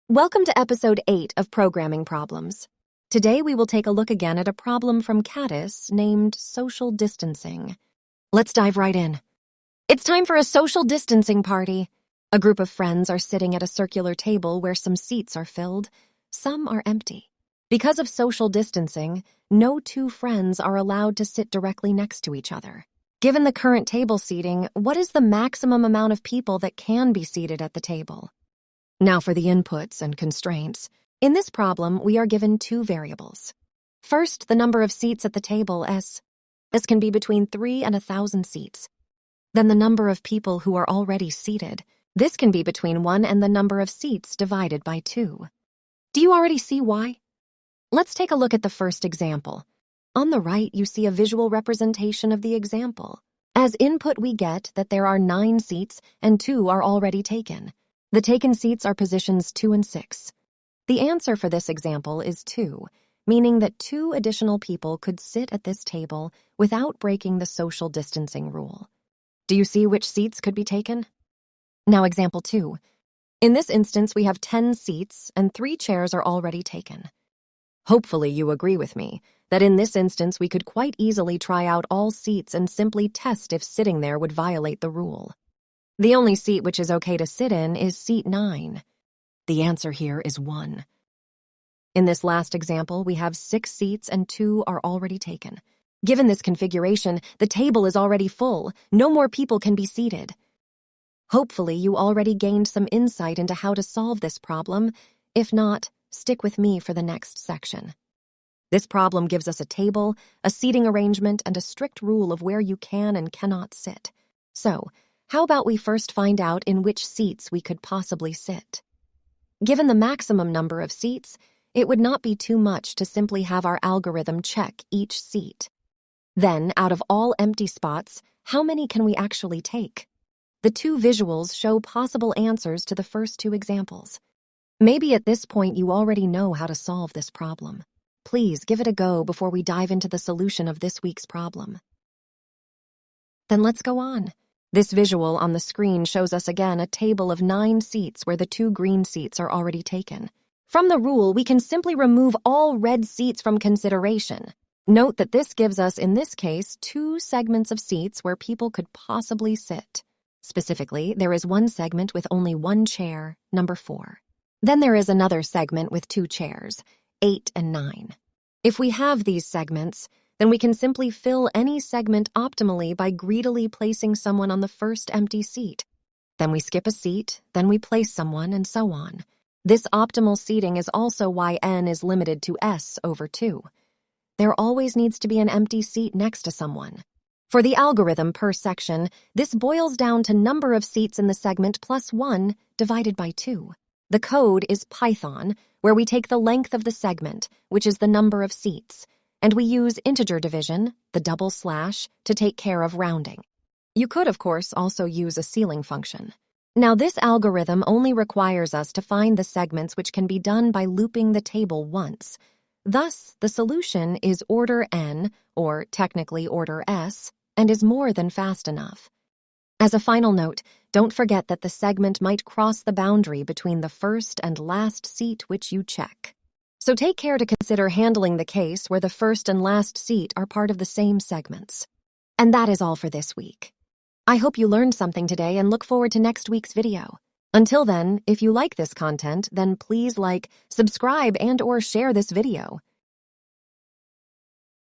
Welcome to episode 8 of Programming Problems. Today we will take a look again at a problem from Kattis named social distancing. Let's dive right in. It's time for a social distancing party. A group of friends are sitting at a circular table where some seats are filled. Some are empty. Because of social distancing, no two friends are allowed to sit directly next to each other. Given the current table seating, what is the maximum amount of people that can be seated at the table? Now for the inputs and constraints. In this problem, we are given two variables. First, the number of seats at the table, S. This can be between 3 and 1,000 seats. Then the number of people who are already seated. This can be between 1 and the number of seats divided by 2. Do you already see why? Let's take a look at the first example. On the right, you see a visual representation of the example. As input, we get that there are 9 seats and 2 are already taken. The taken seats are positions 2 and 6. The answer for this example is 2, meaning that 2 additional people could sit at this table without breaking the social distancing rule. Do you see which seats could be taken? Now example 2. In this instance, we have 10 seats and 3 chairs are already taken. Hopefully you agree with me that in this instance we could quite easily try out all seats and simply test if sitting there would violate the rule. The only seat which is okay to sit in is seat 9. The answer here is 1. In this last example, we have 6 seats and 2 are already taken. Given this configuration, the table is already full. No more people can be seated. Hopefully, you already gained some insight into how to solve this problem. If not, stick with me for the next section. This problem gives us a table, a seating arrangement, and a strict rule of where you can and cannot sit. So, how about we first find out in which seats we could possibly sit? Given the maximum number of seats, it would not be too much to simply have our algorithm check each seat. Then, out of all empty spots, how many can we actually take? The 2 visuals show possible answers to the first 2 examples. Maybe at this point you already know how to solve this problem. Please give it a go before we dive into the solution of this week's problem. Then let's go on. This visual on the screen shows us again a table of 9 seats where the 2 green seats are already taken. From the rule, we can simply remove all red seats from consideration. Note that this gives us, in this case, 2 segments of seats where people could possibly sit. Specifically, there is one segment with only 1 chair, number 4. Then there is another segment with 2 chairs, 8 and 9. If we have these segments, then we can simply fill any segment optimally by greedily placing someone on the first empty seat. Then we skip a seat, then we place someone, and so on. This optimal seating is also why n is limited to s over 2. There always needs to be an empty seat next to someone. For the algorithm per section, this boils down to number of seats in the segment plus 1 divided by 2. The code is Python, where we take the length of the segment, which is the number of seats, and we use integer division, the double slash, to take care of rounding. You could, of course, also use a ceiling function. Now, this algorithm only requires us to find the segments which can be done by looping the table once. Thus, the solution is order n, or technically order s, and is more than fast enough. As a final note, don't forget that the segment might cross the boundary between the first and last seat which you check. So take care to consider handling the case where the first and last seat are part of the same segments. And that is all for this week. I hope you learned something today and look forward to next week's video. Until then, if you like this content, then please like, subscribe, and/or share this video.